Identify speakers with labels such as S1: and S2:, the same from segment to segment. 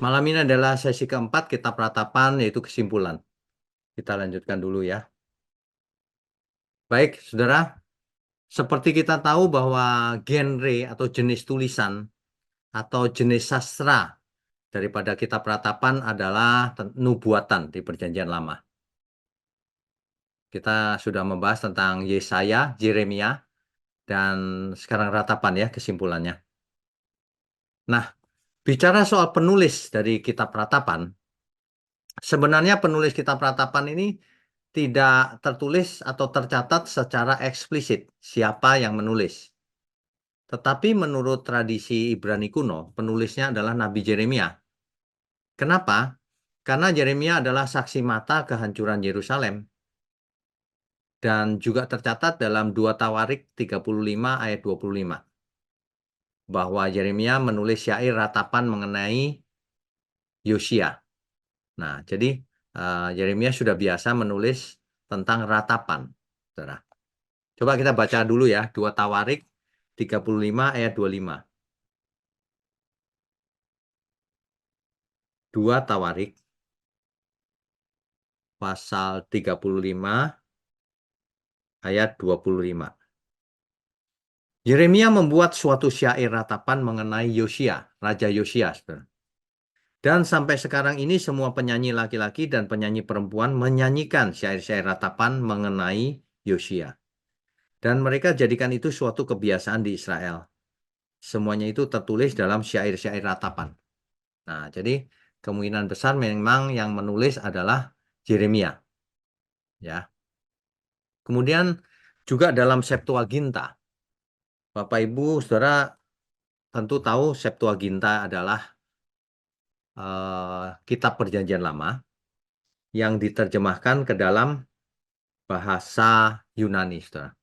S1: Malam ini adalah sesi keempat kitab ratapan, yaitu kesimpulan. Kita lanjutkan dulu ya. Baik, saudara. Seperti kita tahu bahwa genre atau jenis tulisan atau jenis sastra daripada kitab ratapan adalah nubuatan di Perjanjian Lama. Kita sudah membahas tentang Yesaya, Yeremia, dan sekarang ratapan ya kesimpulannya. Nah, bicara soal penulis dari kitab ratapan, sebenarnya penulis kitab ratapan ini tidak tertulis atau tercatat secara eksplisit siapa yang menulis. Tetapi menurut tradisi Ibrani kuno, penulisnya adalah Nabi Yeremia. Kenapa? Karena Yeremia adalah saksi mata kehancuran Yerusalem. Dan juga tercatat dalam 2 Tawarik 35 ayat 25. Bahwa Yeremia menulis syair ratapan mengenai Yosia. Nah, jadi Yeremia sudah biasa menulis tentang ratapan. Saudara. Coba kita baca dulu ya, 2 Tawarik 35 ayat 25. 2 Tawarik pasal 35 ayat 25. Yeremia membuat suatu syair ratapan mengenai Yosia, Raja Yosia. Saudara. Dan sampai sekarang ini semua penyanyi laki-laki dan penyanyi perempuan menyanyikan syair-syair ratapan mengenai Yosia. Dan mereka jadikan itu suatu kebiasaan di Israel. Semuanya itu tertulis dalam syair-syair ratapan. Nah, jadi kemungkinan besar memang yang menulis adalah Yeremia. Ya. Kemudian juga dalam Septuaginta. Bapak Ibu, Saudara tentu tahu Septuaginta adalah kitab Perjanjian Lama yang diterjemahkan ke dalam bahasa Yunani, Saudara.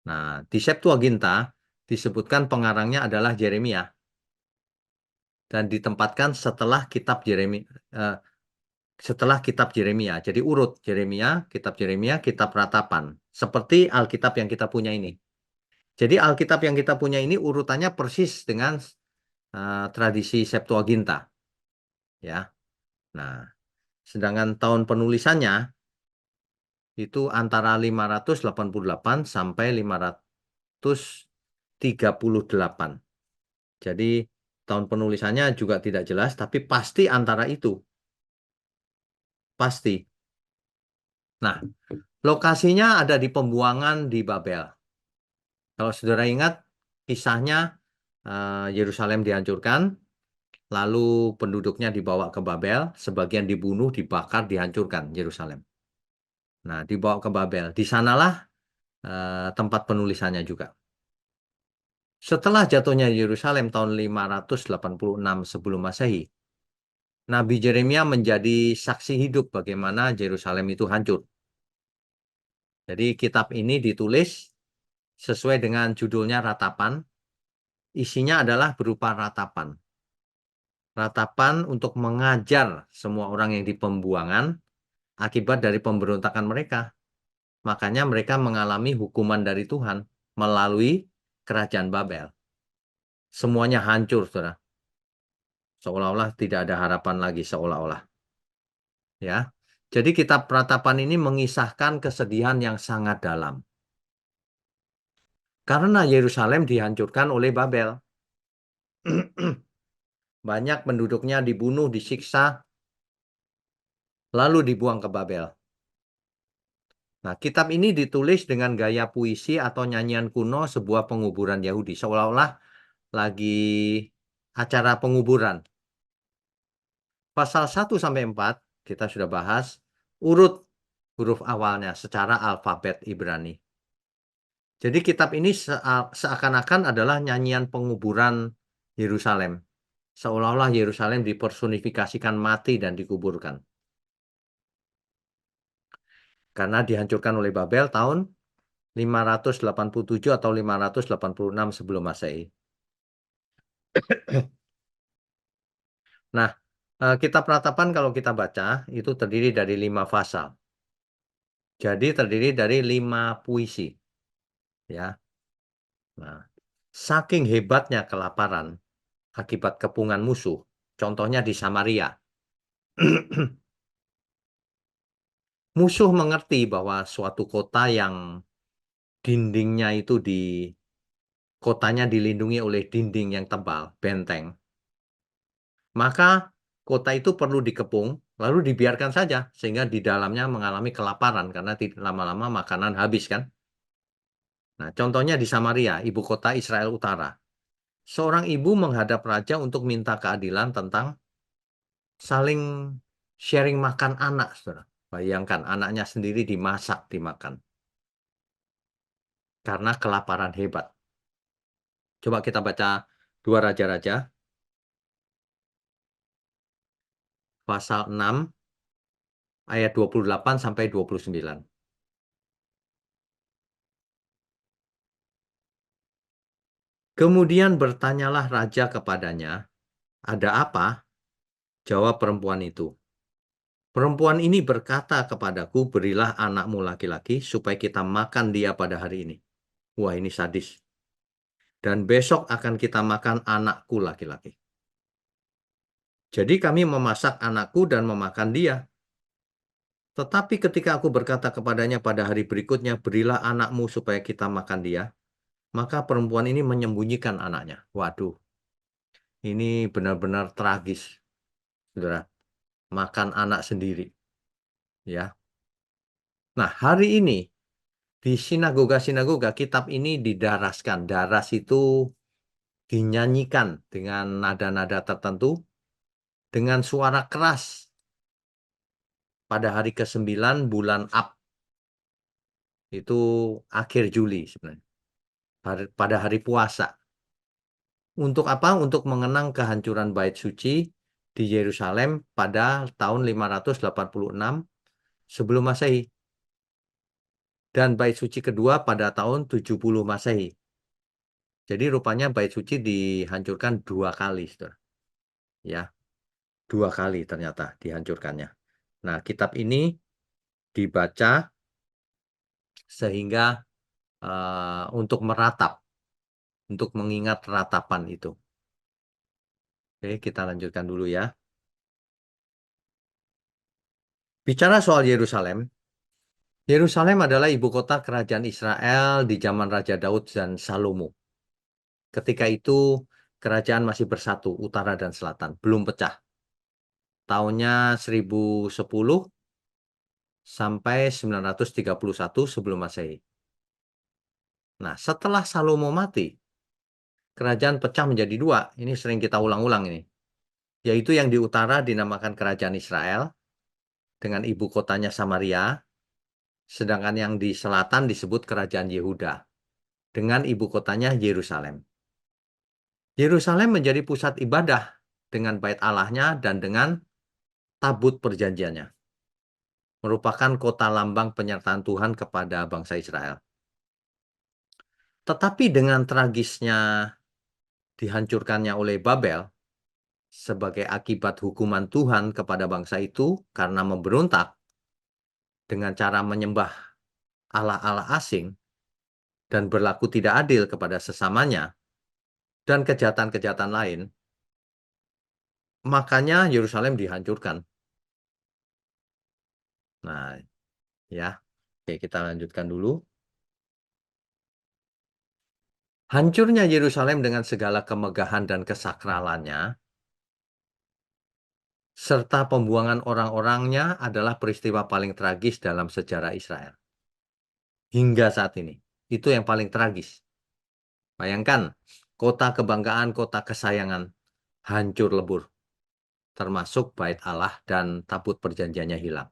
S1: Nah, di Septuaginta disebutkan pengarangnya adalah Yeremia dan ditempatkan setelah kitab Yeremia. Setelah kitab Yeremia. Jadi urut Yeremia, kitab ratapan. Seperti Alkitab yang kita punya ini. Jadi Alkitab yang kita punya ini urutannya persis dengan tradisi Septuaginta. Ya. Nah, sedangkan tahun penulisannya itu antara 588 sampai 538. Jadi tahun penulisannya juga tidak jelas, tapi pasti antara itu. Pasti. Nah, lokasinya ada di pembuangan di Babel. Kalau saudara ingat, kisahnya Yerusalem dihancurkan, lalu penduduknya dibawa ke Babel, sebagian dibunuh, dibakar, dihancurkan Yerusalem. Nah, dibawa ke Babel. Di sanalah tempat penulisannya juga. Setelah jatuhnya Yerusalem tahun 586 sebelum Masehi, Nabi Yeremia menjadi saksi hidup bagaimana Yerusalem itu hancur. Jadi kitab ini ditulis sesuai dengan judulnya Ratapan. Isinya adalah berupa ratapan. Ratapan untuk mengajar semua orang yang di pembuangan akibat dari pemberontakan mereka. Makanya mereka mengalami hukuman dari Tuhan melalui kerajaan Babel. Semuanya hancur, saudara. Seolah-olah tidak ada harapan lagi, seolah-olah. Ya. Jadi kitab Ratapan ini mengisahkan kesedihan yang sangat dalam. Karena Yerusalem dihancurkan oleh Babel. Banyak penduduknya dibunuh, disiksa, lalu dibuang ke Babel. Nah, kitab ini ditulis dengan gaya puisi atau nyanyian kuno sebuah penguburan Yahudi. Seolah-olah lagi acara penguburan. Pasal 1-4 kita sudah bahas urut huruf awalnya secara alfabet Ibrani. Jadi kitab ini seakan-akan adalah nyanyian penguburan Yerusalem. Seolah-olah Yerusalem dipersonifikasikan mati dan dikuburkan. Karena dihancurkan oleh Babel tahun 587 atau 586 sebelum Masehi. Nah, kitab Ratapan kalau kita baca itu terdiri dari 5 pasal. Jadi terdiri dari 5 puisi. Ya. Nah, saking hebatnya kelaparan akibat kepungan musuh, Contohnya di Samaria. Musuh mengerti bahwa suatu kota yang dindingnya itu kotanya dilindungi oleh dinding yang tebal, benteng. Maka kota itu perlu dikepung, lalu dibiarkan saja sehingga di dalamnya mengalami kelaparan karena lama-lama makanan habis kan. Nah, contohnya di Samaria, ibu kota Israel Utara. Seorang ibu menghadap raja untuk minta keadilan tentang saling sharing makan anak, saudara. Bayangkan anaknya sendiri dimasak, dimakan. Karena kelaparan hebat. Coba kita baca dua raja-raja, pasal 6, ayat 28 sampai 29. Kemudian bertanyalah raja kepadanya, "Ada apa?" Jawab perempuan itu. "Perempuan ini berkata kepadaku, berilah anakmu laki-laki supaya kita makan dia pada hari ini." Wah, ini sadis. "Dan besok akan kita makan anakku laki-laki." Jadi kami memasak anakku dan memakan dia. Tetapi ketika aku berkata kepadanya pada hari berikutnya, berilah anakmu supaya kita makan dia, maka perempuan ini menyembunyikan anaknya. Waduh, ini benar-benar tragis, saudara. Makan anak sendiri, ya. Nah, hari ini di sinagoga-sinagoga kitab ini didaraskan. Daras itu dinyanyikan dengan nada-nada tertentu, dengan suara keras pada hari ke-9 bulan Ab. Itu akhir Juli sebenarnya. Pada hari puasa. Untuk apa? Untuk mengenang kehancuran Bait Suci di Yerusalem pada tahun 586 sebelum Masehi. Dan Bait Suci kedua pada tahun 70 Masehi. Jadi rupanya Bait Suci dihancurkan 2 kali, saudara. Ya, 2 kali ternyata dihancurkannya. Nah, kitab ini dibaca sehingga untuk meratap, untuk mengingat ratapan itu. Oke, kita lanjutkan dulu ya. Bicara soal Yerusalem, Yerusalem adalah ibu kota kerajaan Israel di zaman Raja Daud dan Salomo. Ketika itu kerajaan masih bersatu, utara dan selatan, belum pecah. Tahunnya 1010 sampai 931 sebelum Masehi. Nah, setelah Salomo mati, kerajaan pecah menjadi 2. Ini sering kita ulang-ulang ini. Yaitu yang di utara dinamakan kerajaan Israel dengan ibu kotanya Samaria, sedangkan yang di selatan disebut kerajaan Yehuda dengan ibu kotanya Yerusalem. Yerusalem menjadi pusat ibadah dengan bait Allahnya dan dengan tabut perjanjiannya. Merupakan kota lambang penyertaan Tuhan kepada bangsa Israel. Tetapi dengan tragisnya dihancurkannya oleh Babel sebagai akibat hukuman Tuhan kepada bangsa itu karena memberontak dengan cara menyembah Allah-Allah asing dan berlaku tidak adil kepada sesamanya dan kejahatan-kejahatan lain, makanya Yerusalem dihancurkan. Nah, ya. Oke, kita lanjutkan dulu. Hancurnya Yerusalem dengan segala kemegahan dan kesakralannya, serta pembuangan orang-orangnya adalah peristiwa paling tragis dalam sejarah Israel. Hingga saat ini. Itu yang paling tragis. Bayangkan, kota kebanggaan, kota kesayangan, hancur lebur. Termasuk bait Allah dan tabut perjanjiannya hilang.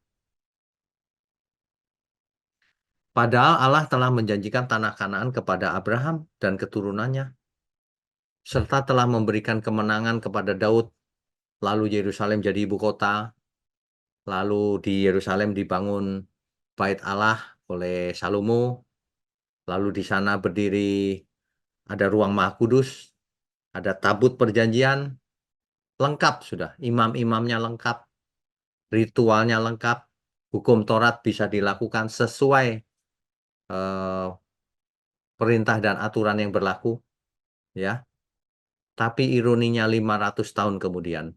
S1: Padahal Allah telah menjanjikan tanah Kanaan kepada Abraham dan keturunannya, serta telah memberikan kemenangan kepada Daud. Lalu Yerusalem jadi ibu kota. Lalu di Yerusalem dibangun bait Allah oleh Salomo. Lalu di sana berdiri ada ruang Maha Kudus, ada tabut perjanjian, lengkap sudah. Imam-imamnya lengkap, ritualnya lengkap, hukum Taurat bisa dilakukan sesuai eh, perintah dan aturan yang berlaku, ya. Tapi ironinya 500 tahun kemudian,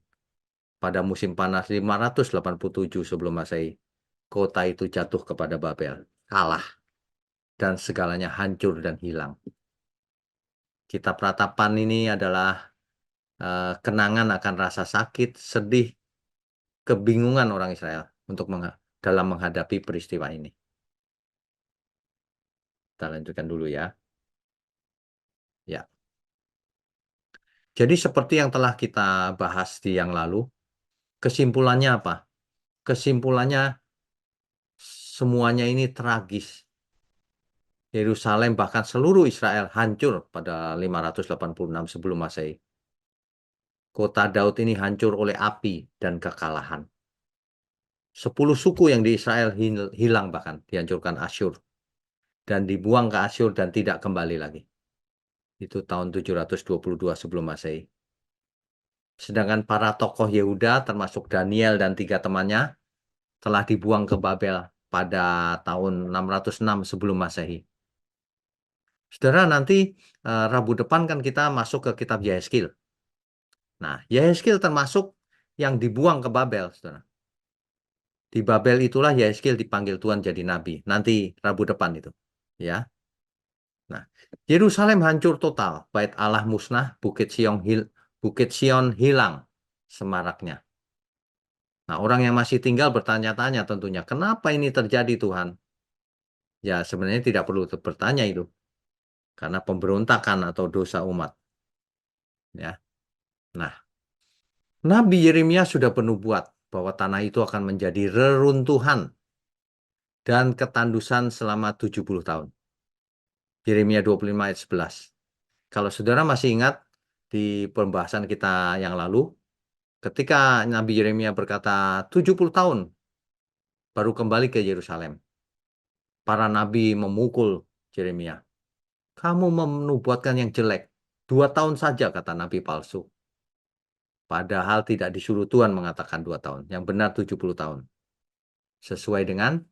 S1: pada musim panas 587 sebelum Masehi. Kota itu jatuh kepada Babel, kalah, dan segalanya hancur dan hilang. Kitab Ratapan ini adalah kenangan akan rasa sakit, sedih, kebingungan orang Israel untuk dalam menghadapi peristiwa ini. Kita lanjutkan dulu ya. Ya. Jadi seperti yang telah kita bahas di yang lalu, kesimpulannya apa? Kesimpulannya semuanya ini tragis. Yerusalem bahkan seluruh Israel hancur pada 586 sebelum Masehi. Kota Daud ini hancur oleh api dan kekalahan. 10 suku yang di Israel hilang bahkan dihancurkan Asyur dan dibuang ke Asyur dan tidak kembali lagi. Itu tahun 722 sebelum Masehi. Sedangkan para tokoh Yehuda termasuk Daniel dan 3 temannya telah dibuang ke Babel pada tahun 606 sebelum Masehi. Saudara, nanti Rabu depan kan kita masuk ke kitab Yehezkiel. Nah, Yehezkiel termasuk yang dibuang ke Babel, saudara. Di Babel itulah Yehezkiel dipanggil Tuhan jadi nabi. Nanti Rabu depan itu, ya. Nah, Yerusalem hancur total, bait Allah musnah, Bukit Sion hilang semaraknya. Nah, orang yang masih tinggal bertanya-tanya tentunya, kenapa ini terjadi Tuhan? Ya, sebenarnya tidak perlu bertanya itu, karena pemberontakan atau dosa umat. Ya, nah, Nabi Yeremia sudah bernubuat bahwa tanah itu akan menjadi reruntuhan dan ketandusan selama 70 tahun. Yeremia 25 ayat 11. Kalau saudara masih ingat di pembahasan kita yang lalu, ketika Nabi Yeremia berkata 70 tahun baru kembali ke Yerusalem. Para nabi memukul Yeremia. Kamu menubuatkan yang jelek. 2 tahun saja, kata nabi palsu. Padahal tidak disuruh Tuhan mengatakan 2 tahun. Yang benar 70 tahun. Sesuai dengan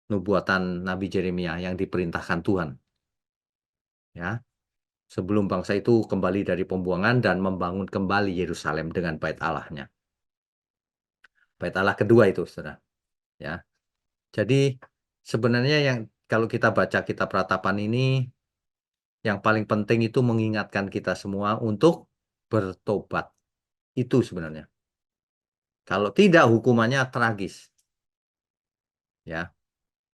S1: nubuatan Nabi Yeremia yang diperintahkan Tuhan. Ya, sebelum bangsa itu kembali dari pembuangan dan membangun kembali Yerusalem dengan bait Allahnya. Bait Allah kedua itu, saudara. Ya, jadi sebenarnya yang kalau kita baca kitab Ratapan ini, yang paling penting itu mengingatkan kita semua untuk bertobat. Itu sebenarnya. Kalau tidak, hukumannya tragis. Ya,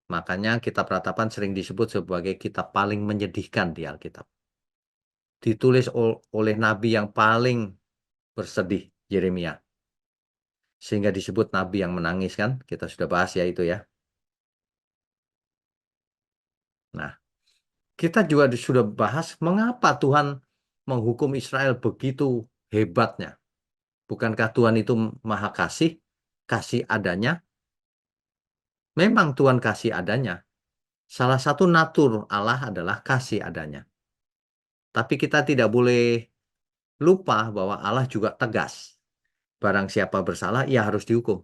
S1: makanya kitab Ratapan sering disebut sebagai kitab paling menyedihkan di Alkitab. Ditulis oleh nabi yang paling bersedih, Yeremia. Sehingga disebut nabi yang menangis kan? Kita sudah bahas ya itu ya. Nah, kita juga sudah bahas mengapa Tuhan menghukum Israel begitu hebatnya. Bukankah Tuhan itu maha kasih, kasih adanya? Memang Tuhan kasih adanya. Salah satu natur Allah adalah kasih adanya. Tapi kita tidak boleh lupa bahwa Allah juga tegas. Barang siapa bersalah, ia harus dihukum.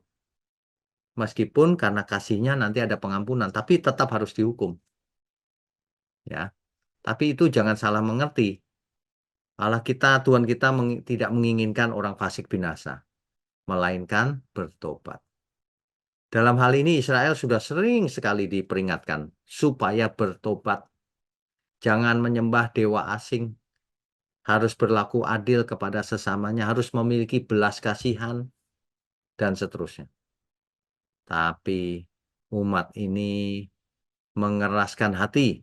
S1: Meskipun karena kasihnya nanti ada pengampunan, tapi tetap harus dihukum. Ya, tapi itu jangan salah mengerti. Allah kita, Tuhan kita tidak menginginkan orang fasik binasa, melainkan bertobat. Dalam hal ini Israel sudah sering sekali diperingatkan supaya bertobat. Jangan menyembah dewa asing, harus berlaku adil kepada sesamanya, harus memiliki belas kasihan, dan seterusnya. Tapi umat ini mengeraskan hati,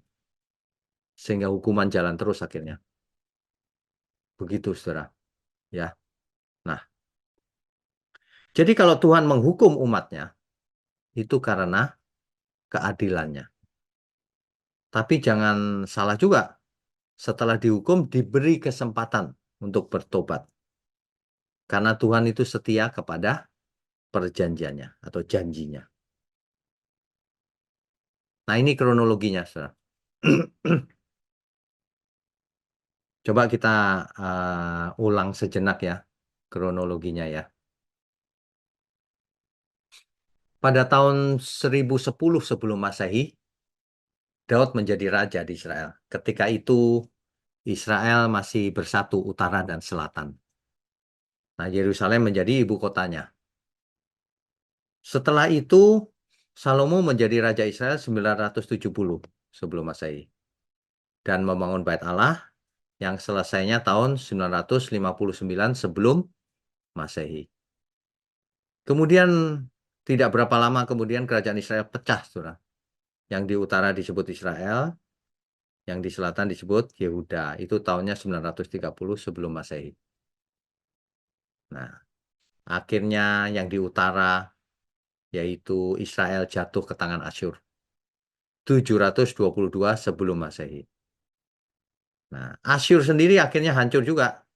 S1: sehingga hukuman jalan terus akhirnya. Begitu, saudara. Ya. Nah, jadi kalau Tuhan menghukum umatnya, itu karena keadilannya. Tapi jangan salah juga, setelah dihukum diberi kesempatan untuk bertobat. Karena Tuhan itu setia kepada perjanjiannya atau janjinya. Nah, ini kronologinya, saudara. Coba kita ulang sejenak ya kronologinya ya. Pada tahun 1010 sebelum Masehi, Daud menjadi raja di Israel. Ketika itu Israel masih bersatu utara dan selatan. Nah, Yerusalem menjadi ibu kotanya. Setelah itu, Salomo menjadi Raja Israel 970 sebelum Masehi. Dan membangun Bait Allah yang selesainya tahun 959 sebelum Masehi. Kemudian, tidak berapa lama kemudian kerajaan Israel pecah, saudara. Yang di utara disebut Israel, yang di selatan disebut Yehuda. Itu tahunnya 930 sebelum Masehi. Nah, akhirnya yang di utara, yaitu Israel jatuh ke tangan Asyur. 722 sebelum Masehi. Nah, Asyur sendiri akhirnya hancur juga.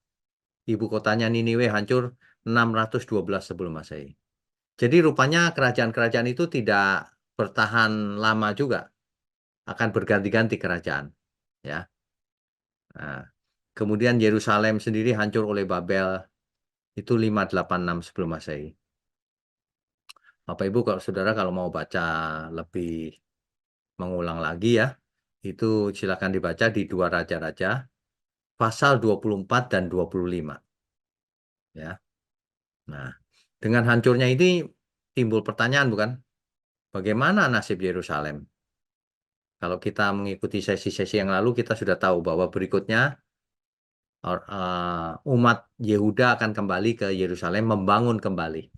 S1: Ibu kotanya Niniwe hancur 612 sebelum Masehi. Jadi rupanya kerajaan-kerajaan itu tidak bertahan lama juga. Akan berganti-ganti kerajaan. Ya. Nah, kemudian Yerusalem sendiri hancur oleh Babel. Itu 586 sebelum Masehi. Bapak Ibu, kalau saudara kalau mau baca lebih mengulang lagi ya, itu silakan dibaca di Dua Raja-Raja pasal 24 dan 25 ya. Nah, dengan hancurnya ini timbul pertanyaan bukan? Bagaimana nasib Yerusalem? Kalau kita mengikuti sesi-sesi yang lalu kita sudah tahu bahwa berikutnya umat Yehuda akan kembali ke Yerusalem membangun kembali.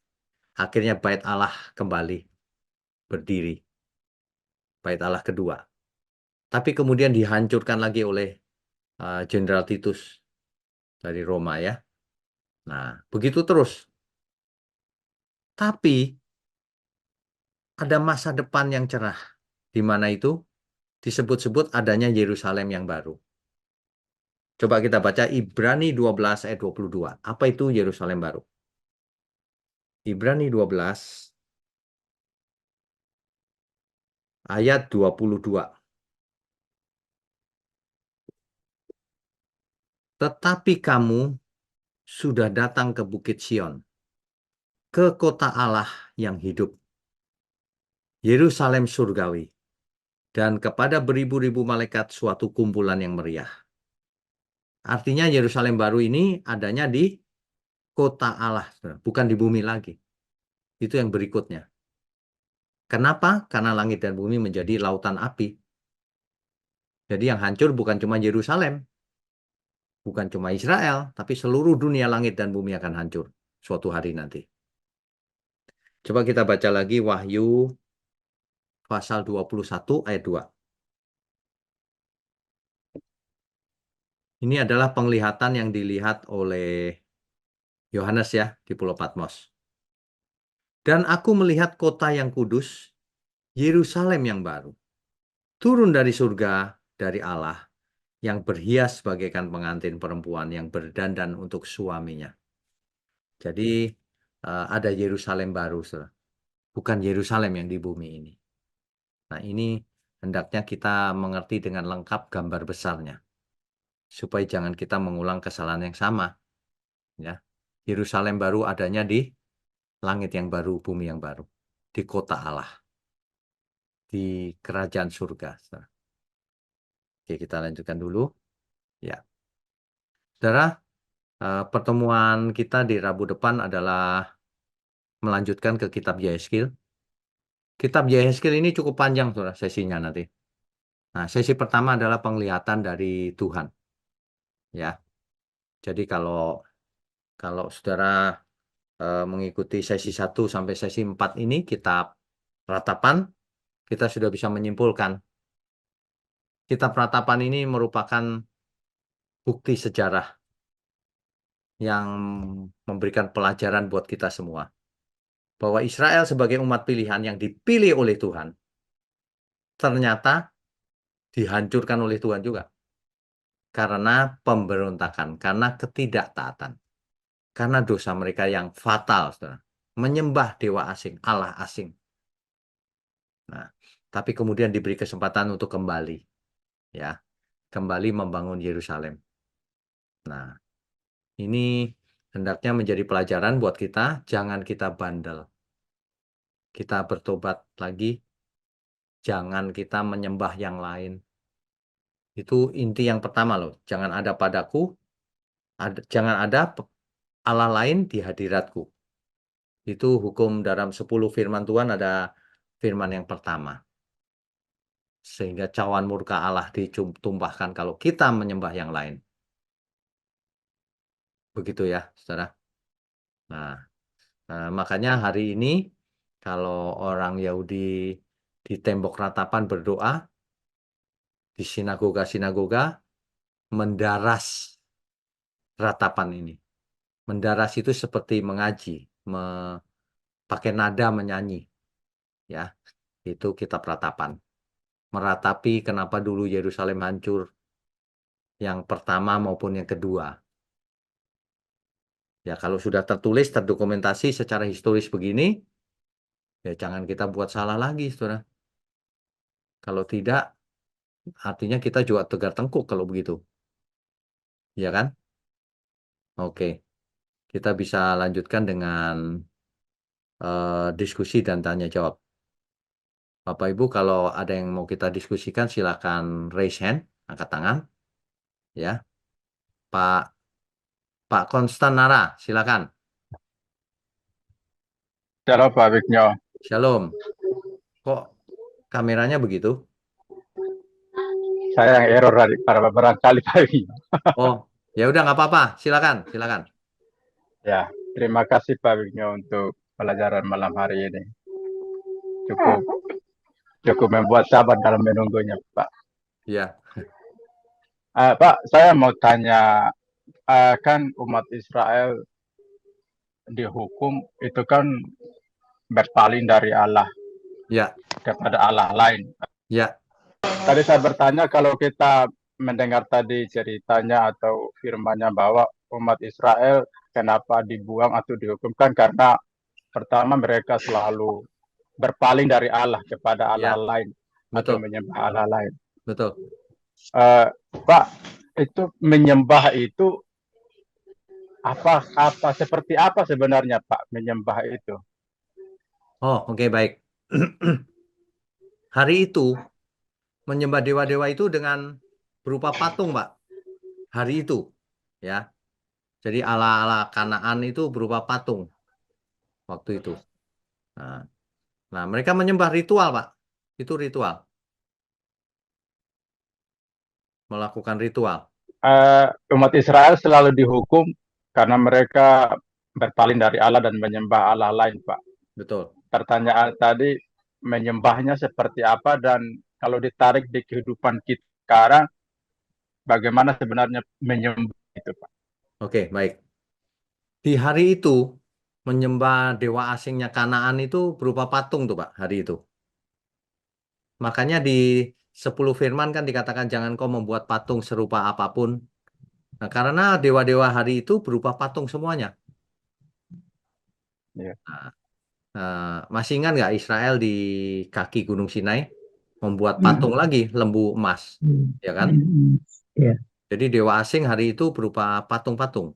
S1: Akhirnya Bait Allah kembali berdiri. Bait Allah kedua. Tapi kemudian dihancurkan lagi oleh Jenderal Titus dari Roma ya. Nah, begitu terus. Tapi ada masa depan yang cerah. Di mana itu disebut-sebut adanya Yerusalem yang baru. Coba kita baca Ibrani 12 ayat 22. Apa itu Yerusalem baru? Ibrani 12 ayat 22. Tetapi kamu sudah datang ke Bukit Sion, ke kota Allah yang hidup, Yerusalem surgawi, dan kepada beribu-ribu malaikat suatu kumpulan yang meriah. Artinya Yerusalem baru ini adanya di kota Allah, bukan di bumi lagi. Itu yang berikutnya. Kenapa? Karena langit dan bumi menjadi lautan api. Jadi yang hancur bukan cuma Yerusalem, bukan cuma Israel, tapi seluruh dunia langit dan bumi akan hancur suatu hari nanti. Coba kita baca lagi Wahyu pasal 21 ayat 2. Ini adalah penglihatan yang dilihat oleh Yohanes ya di Pulau Patmos. Dan aku melihat kota yang kudus, Yerusalem yang baru, turun dari surga dari Allah, yang berhias bagaikan pengantin perempuan yang berdandan untuk suaminya. Jadi ada Yerusalem baru, saudara. Bukan Yerusalem yang di bumi ini. Nah, ini hendaknya kita mengerti dengan lengkap gambar besarnya, supaya jangan kita mengulang kesalahan yang sama. Ya, Yerusalem baru adanya di langit yang baru, bumi yang baru, di kota Allah, di kerajaan surga. Saudara. Oke, kita lanjutkan dulu. Ya, saudara, pertemuan kita di Rabu depan adalah melanjutkan ke Kitab Yehezkiel. Kitab Yehezkiel ini cukup panjang, saudara, sesinya nanti. Nah, sesi pertama adalah penglihatan dari Tuhan. Ya, jadi kalau kalau saudara mengikuti sesi 1 sampai sesi 4 ini, kitab ratapan, kita sudah bisa menyimpulkan. Kitab ratapan ini merupakan bukti sejarah yang memberikan pelajaran buat kita semua. Bahwa Israel sebagai umat pilihan yang dipilih oleh Tuhan, ternyata dihancurkan oleh Tuhan juga. Karena pemberontakan, karena ketidaktaatan. Karena dosa mereka yang fatal, saudara. Menyembah dewa asing, Allah asing. Nah, tapi kemudian diberi kesempatan untuk kembali. Ya, kembali membangun Yerusalem. Nah, ini hendaknya menjadi pelajaran buat kita, jangan kita bandel. Kita bertobat lagi, jangan kita menyembah yang lain. Itu inti yang pertama loh, jangan ada padaku, jangan ada Allah lain di hadiratku. Itu hukum dalam 10 firman Tuhan ada firman yang pertama. Sehingga cawan murka Allah ditumpahkan kalau kita menyembah yang lain. Begitu ya, saudara. Nah, makanya hari ini kalau orang Yahudi di tembok ratapan berdoa, di sinagoga-sinagoga, mendaras ratapan ini. Mendaras itu seperti mengaji, pakai nada menyanyi. Ya, itu kitab ratapan. Meratapi kenapa dulu Yerusalem hancur, yang pertama maupun yang kedua. Ya, kalau sudah tertulis, terdokumentasi secara historis begini, ya jangan kita buat salah lagi, saudara. Kalau tidak, artinya kita juga tegar tengkuk kalau begitu. Ya kan? Oke, kita bisa lanjutkan dengan diskusi dan tanya jawab. Bapak Ibu, kalau ada yang mau kita diskusikan, silakan raise hand, angkat tangan. Ya, Pak Konstan Nara, silakan.
S2: Halo Pak Wigno,
S1: Shalom. Kok kameranya begitu?
S2: saya yang error tadi para barangkali Pak Wigno.
S1: Oh, ya udah nggak apa-apa. Silakan, silakan.
S2: Ya, terima kasih Pak Wigno untuk pelajaran malam hari ini. Cukup cukup membuat sabar dalam menunggunya Pak.
S1: Ya,
S2: Pak, saya mau tanya, kan umat Israel dihukum itu kan berpaling dari Allah
S1: ya,
S2: kepada Allah lain.
S1: ya,
S2: Tadi saya bertanya kalau kita mendengar tadi ceritanya atau firmannya bahwa umat Israel kenapa dibuang atau dihukumkan karena pertama mereka selalu berpaling dari Allah kepada Allah
S1: ya,
S2: lain atau
S1: betul,
S2: menyembah Allah lain.
S1: betul.
S2: Pak, itu menyembah itu apa seperti apa sebenarnya Pak menyembah itu?
S1: Oh, oke, baik. Hari itu menyembah dewa-dewa itu dengan berupa patung, Pak. Hari itu, ya. Jadi ala-ala Kanaan itu berupa patung waktu itu. Nah, nah, mereka menyembah ritual, Pak. Itu ritual, melakukan ritual.
S2: Umat Israel selalu dihukum karena mereka berpaling dari Allah dan menyembah Allah lain, Pak.
S1: Betul.
S2: Pertanyaan tadi menyembahnya seperti apa dan kalau ditarik di kehidupan kita sekarang, bagaimana sebenarnya menyembah itu, Pak?
S1: Oke, baik. Di hari itu menyembah dewa asingnya Kanaan itu berupa patung tuh, Pak, hari itu. Makanya di 10 firman kan dikatakan jangan kau membuat patung serupa apapun. Nah, karena dewa-dewa hari itu berupa patung semuanya.
S2: Ya.
S1: Nah, masih ingat nggak Israel di kaki Gunung Sinai membuat patung lagi lembu emas, ya kan?
S3: Ya,
S1: Jadi dewa asing hari itu berupa patung-patung.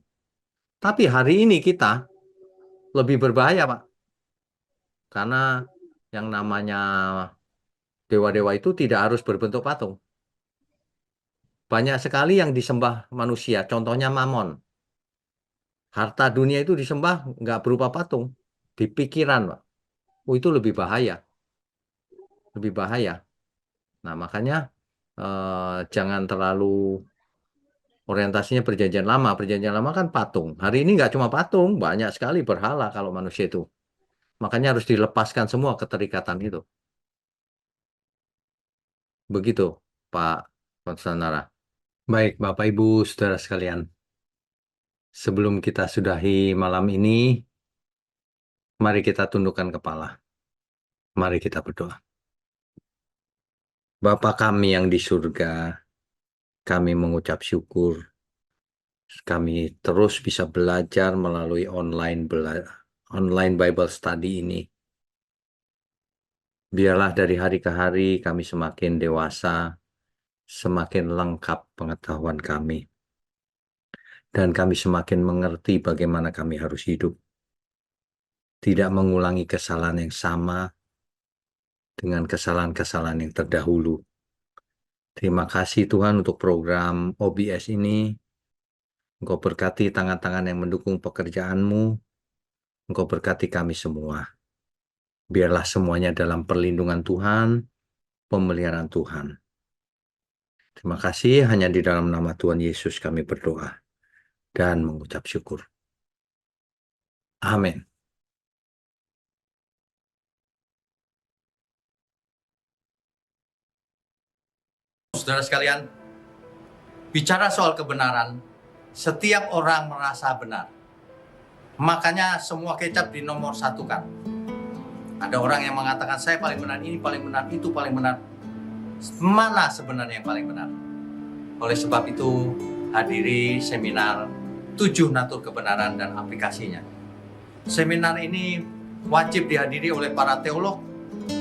S1: Tapi hari ini kita lebih berbahaya, Pak, karena yang namanya dewa-dewa itu tidak harus berbentuk patung. Banyak sekali yang disembah manusia, contohnya Mamon. Harta dunia itu disembah nggak berupa patung, di pikiran, Pak. Oh, itu lebih bahaya, lebih bahaya. Nah, makanya jangan terlalu orientasinya perjanjian lama. Perjanjian lama kan patung. Hari ini nggak cuma patung, banyak sekali berhala kalau manusia itu. Makanya harus dilepaskan semua keterikatan itu. Begitu, Pak Konstanara. Baik, Bapak Ibu, saudara sekalian. Sebelum kita sudahi malam ini, mari kita tundukkan kepala. Mari kita berdoa. Bapa kami yang di surga, kami mengucap syukur. Kami terus bisa belajar melalui online Bible study ini. Biarlah dari hari ke hari kami semakin dewasa, semakin lengkap pengetahuan kami. Dan kami semakin mengerti bagaimana kami harus hidup. Tidak mengulangi kesalahan yang sama dengan kesalahan-kesalahan yang terdahulu. Terima kasih Tuhan untuk program OBS ini. Engkau berkati tangan-tangan yang mendukung pekerjaanmu. Engkau berkati kami semua. Biarlah semuanya dalam perlindungan Tuhan, pemeliharaan Tuhan. Terima kasih, hanya di dalam nama Tuhan Yesus kami berdoa dan mengucap syukur. Amin. Saudara sekalian, bicara soal kebenaran, setiap orang merasa benar. Makanya semua kecap dinomor satukan. Ada orang yang mengatakan saya paling benar, ini paling benar, itu paling benar. Mana sebenarnya yang paling benar? Oleh sebab itu, hadiri seminar 7 natur kebenaran dan aplikasinya. Seminar ini wajib dihadiri oleh para teolog,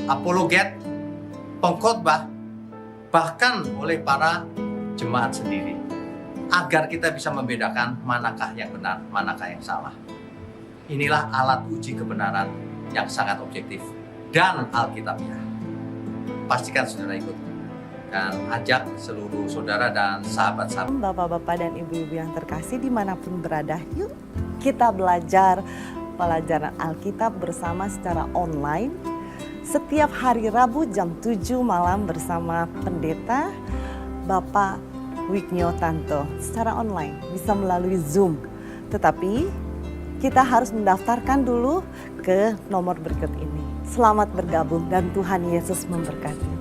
S1: apologet, pengkhotbah, bahkan oleh para jemaat sendiri, agar kita bisa membedakan manakah yang benar, manakah yang salah. Inilah alat uji kebenaran yang sangat objektif dan alkitabiah. Pastikan saudara ikut dan ajak seluruh saudara dan sahabat-sahabat.
S3: Bapak-bapak dan ibu-ibu yang terkasih dimanapun berada, yuk kita belajar pelajaran Alkitab bersama secara online setiap hari Rabu jam 7 malam bersama Pendeta Bapak Wignio Tanto secara online, bisa melalui Zoom. Tetapi kita harus mendaftarkan dulu ke nomor berikut ini. Selamat bergabung dan Tuhan Yesus memberkati.